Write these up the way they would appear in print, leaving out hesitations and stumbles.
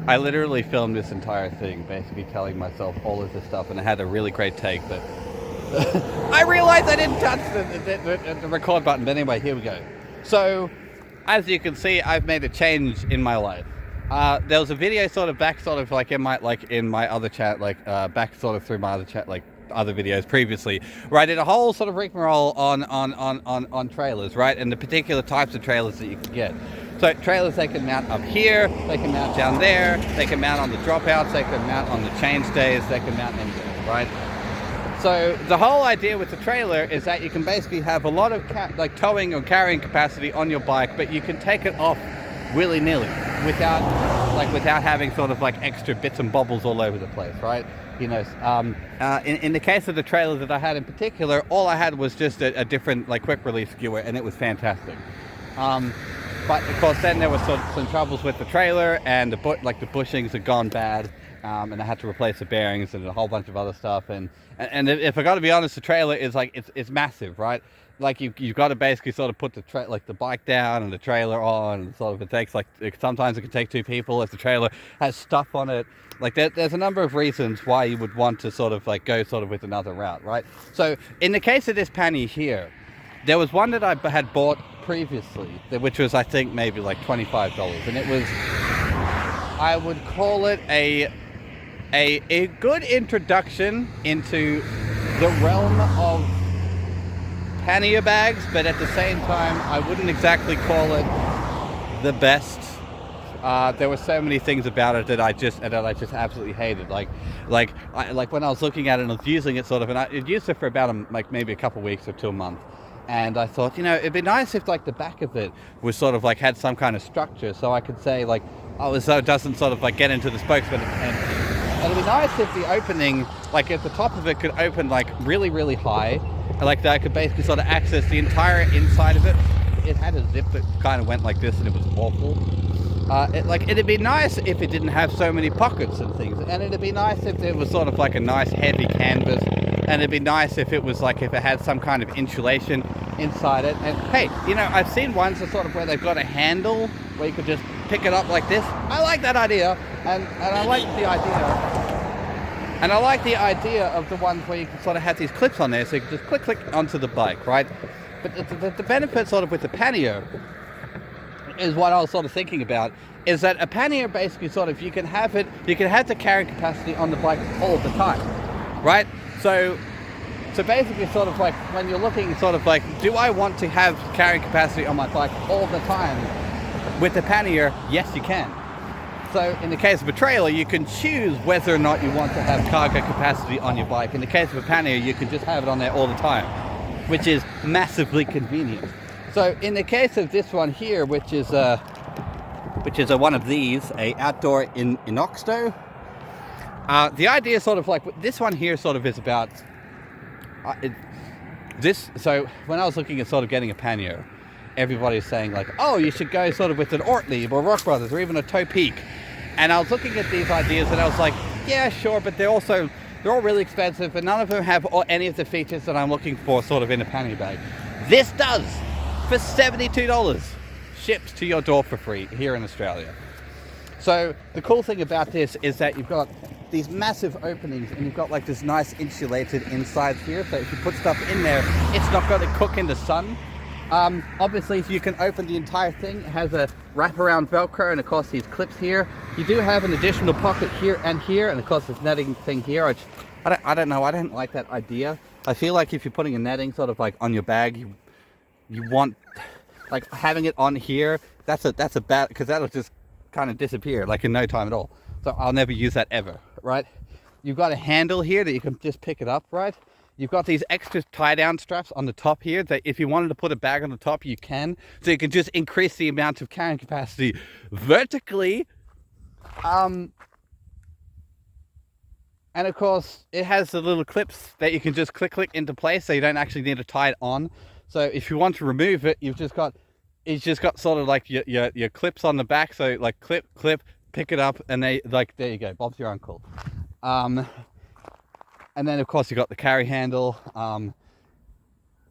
I literally filmed this entire thing, basically telling myself all of this stuff, and I had a really great take, but I realized I didn't touch the record button. But anyway, here we go. So, as you can see, I've made a change in my life. There was a video sort of back, sort of like in my other chat, back sort of through my other chat, like other videos previously, where I did a whole sort of rigmarole on trailers, right, and the particular types of trailers that you can get. So trailers, they can mount up here, they can mount down there, they can mount on the dropouts, they can mount on the chainstays, they can mount anywhere, right? So the whole idea with the trailer is that you can basically have a lot of towing or carrying capacity on your bike, but you can take it off willy-nilly without having sort of like extra bits and bobbles all over the place, right? You know, in the case of the trailer that I had in particular, all I had was just a different like quick release skewer, and it was fantastic. But of course, then there was some troubles with the trailer, and the bushings had gone bad, and I had to replace the bearings and a whole bunch of other stuff. And if I got to be honest, the trailer is like it's massive, right? Like you've got to basically sort of put the bike down and the trailer on. And sort of it takes sometimes it can take two people if the trailer has stuff on it. Like there's a number of reasons why you would want to sort of like go sort of with another route, right? So in the case of this Pannier here, there was one that I had bought previously, which was I think maybe like $25, and it was, I would call it a good introduction into the realm of pannier bags, but at the same time I wouldn't exactly call it the best. There were so many things about it that I just absolutely hated. Like when I was looking at it and I was using it sort of, and I used it for about maybe a couple of weeks or to a month. And I thought, it'd be nice if like the back of it was sort of like had some kind of structure, so I could say like, oh, so it doesn't sort of like get into the spokes when it's empty. And it'd be nice if the opening, like at the top of it, could open like really, really high, and like that I could basically sort of access the entire inside of it. It had a zip that kind of went like this, and it was awful. It'd be nice if it didn't have so many pockets and things, and it'd be nice if there was sort of like a nice heavy canvas, and it'd be nice if it was like if it had some kind of insulation inside it. And hey, I've seen ones that sort of where they've got a handle where you could just pick it up like this. I like that idea, and I like the idea of the ones where you can sort of have these clips on there, so you can just click onto the bike, right? But the benefit sort of with the Pannier is what I was sort of thinking about, is that a Pannier basically sort of, you can have the carrying capacity on the bike all the time, right? So basically sort of like when you're looking sort of like, do I want to have carrying capacity on my bike all the time? With the Pannier, yes you can. So in the case of a trailer, you can choose whether or not you want to have cargo capacity on your bike. In the case of a Pannier, you can just have it on there all the time, which is massively convenient. So in the case of this one here, which is one of these, a outdoor Inoxto, the idea sort of like this one here sort of is about this. So when I was looking at sort of getting a Pannier, everybody's saying like, oh, you should go sort of with an Ortlieb or Rock Brothers or even a Toe Peak. And I was looking at these ideas and I was like, yeah, sure, but they're all really expensive, and none of them have any of the features that I'm looking for sort of in a pannier bag. This does, for $72, shipped to your door for free here in Australia. So the cool thing about this is that you've got these massive openings, and you've got like this nice insulated inside here, so if you put stuff in there, it's not going to cook in the sun. Obviously, if you can open the entire thing, it has a wraparound Velcro, and of course these clips here. You do have an additional pocket here, and of course this netting thing here. I don't know, I don't like that idea. I feel like if you're putting a netting sort of like on your bag, you want like having it on here. That's a bad, because that'll just kind of disappear like in no time at all. So I'll never use that ever, right? You've got a handle here that you can just pick it up, right? You've got these extra tie-down straps on the top here that if you wanted to put a bag on the top, you can. So you can just increase the amount of carrying capacity vertically. And of course, it has the little clips that you can just click into place, so you don't actually need to tie it on. So if you want to remove it, it's just got sort of like your clips on the back. So like clip, pick it up, and there you go. Bob's your uncle. And then of course you got the carry handle, and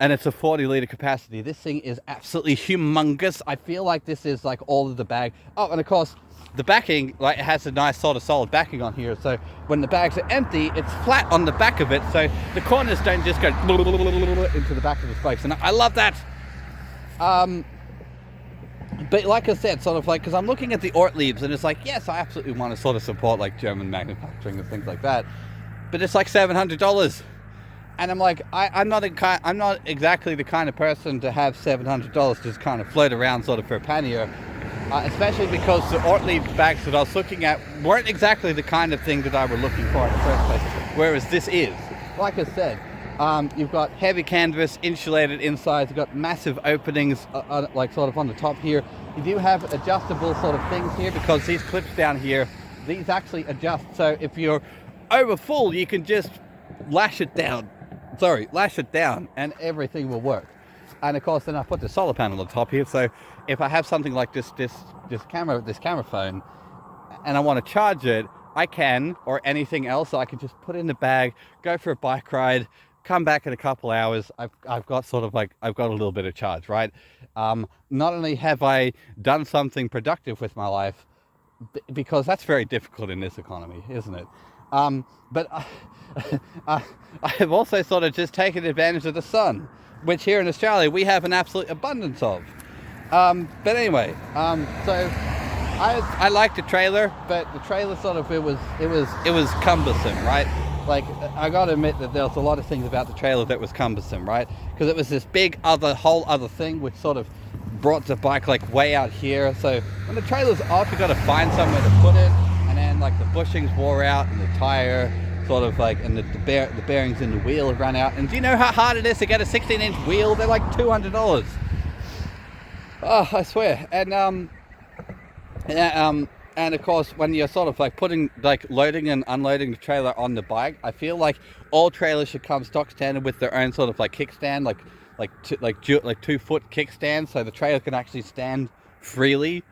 and it's a 40-liter capacity. This thing is absolutely humongous. I feel like this is like all of the bag. Oh, and of course, the backing, like, it has a nice sort of solid backing on here. So when the bags are empty, it's flat on the back of it. So the corners don't just go into the back of the spokes. And I love that. But like I said, sort of like, because I'm looking at the Ortliebs, and it's like, yes, I absolutely want to sort of support like German manufacturing and things like that. But it's like $700. And I'm like, I'm not exactly the kind of person to have $700 just kind of float around sort of for a pannier. Especially because the Ortlieb bags that I was looking at weren't exactly the kind of thing that I were looking for in the first place. Whereas this is. Like I said, you've got heavy canvas, insulated inside. You've got massive openings, like sort of on the top here. You do have adjustable sort of things here because these clips down here, these actually adjust. So if you're over full, you can just lash it down, and everything will work. And of course, then I put the solar panel on top here. So if I have something like this camera phone, and I want to charge it, I can, or anything else, I can just put in the bag, go for a bike ride, come back in a couple hours. I've got sort of like, I've got a little bit of charge, right? Not only have I done something productive with my life, because that's very difficult in this economy, isn't it? But I have also sort of just taken advantage of the sun, which here in Australia we have an absolute abundance of. But anyway, so I liked the trailer, but the trailer sort of, it was cumbersome, right? Like, I got to admit that there was a lot of things about the trailer that was cumbersome, right? Because it was this big whole other thing which sort of brought the bike like way out here. So when the trailer's off, you got to find somewhere to put it, and then like the bushings wore out and the tire sort of like, and the bearings in the wheel have run out. And do you know how hard it is to get a 16-inch wheel? They're like $200. Oh, I swear. And of course, when you're sort of like putting, like loading and unloading the trailer on the bike, I feel like all trailers should come stock standard with their own sort of like kickstand, like 2-foot kickstand, so the trailer can actually stand freely.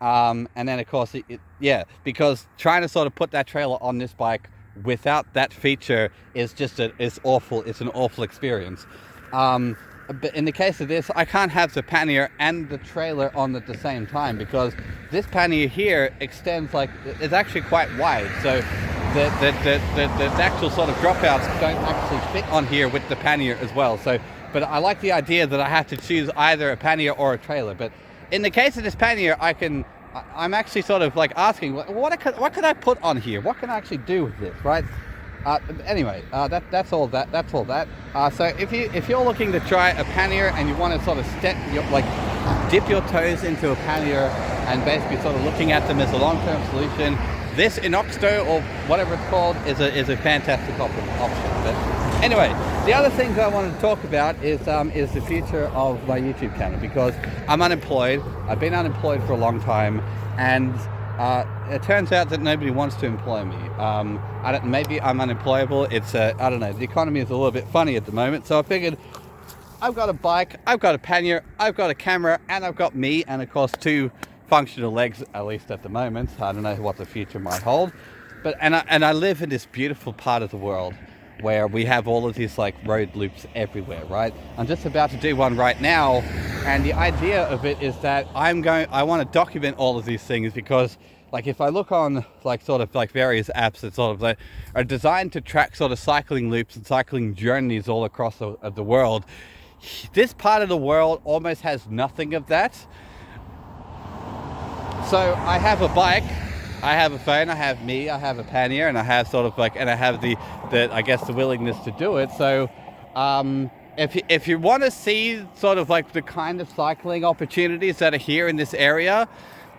And then of course, because trying to sort of put that trailer on this bike without that feature is just it's awful. It's an awful experience. But in the case of this, I can't have the pannier and the trailer on at the same time, because this pannier here extends, like, it's actually quite wide. So the actual sort of dropouts don't actually fit on here with the pannier as well. So, but I like the idea that I have to choose either a pannier or a trailer. But in the case of this pannier, I'm actually sort of like asking, what could I put on here? What can I actually do with this, right? Anyway, that's all that. So if you're looking to try a pannier and you want to sort of dip your toes into a pannier and basically sort of looking at them as a long-term solution, this Inoxto or whatever it's called is a fantastic option. But anyway, the other things I wanted to talk about is the future of my YouTube channel, because I'm unemployed. I've been unemployed for a long time, and it turns out that nobody wants to employ me. Maybe I'm unemployable. It's I don't know. The economy is a little bit funny at the moment, so I figured I've got a bike, I've got a pannier, I've got a camera, and I've got me, and of course 2 functional legs, at least at the moment. I don't know what the future might hold, but and I live in this beautiful part of the world where we have all of these like road loops everywhere, right? I'm just about to do one right now, and the idea of it is that I want to document all of these things, because like if I look on like sort of like various apps that sort of like are designed to track sort of cycling loops and cycling journeys all across the world, this part of the world almost has nothing of that. So I have a bike, I have a phone, I have me, I have a pannier, and I have sort of like, and I have the I guess the willingness to do it. So if you want to see sort of like the kind of cycling opportunities that are here in this area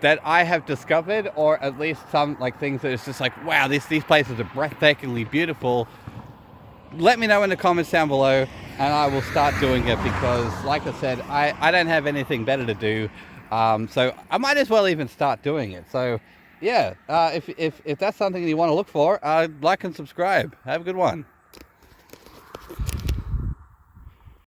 that I have discovered, or at least some like things that it's just like, wow, these places are breathtakingly beautiful, let me know in the comments down below, and I will start doing it, because like I said, I don't have anything better to do. So I might as well even start doing it. So yeah, if that's something you want to look for, like and subscribe. Have a good one.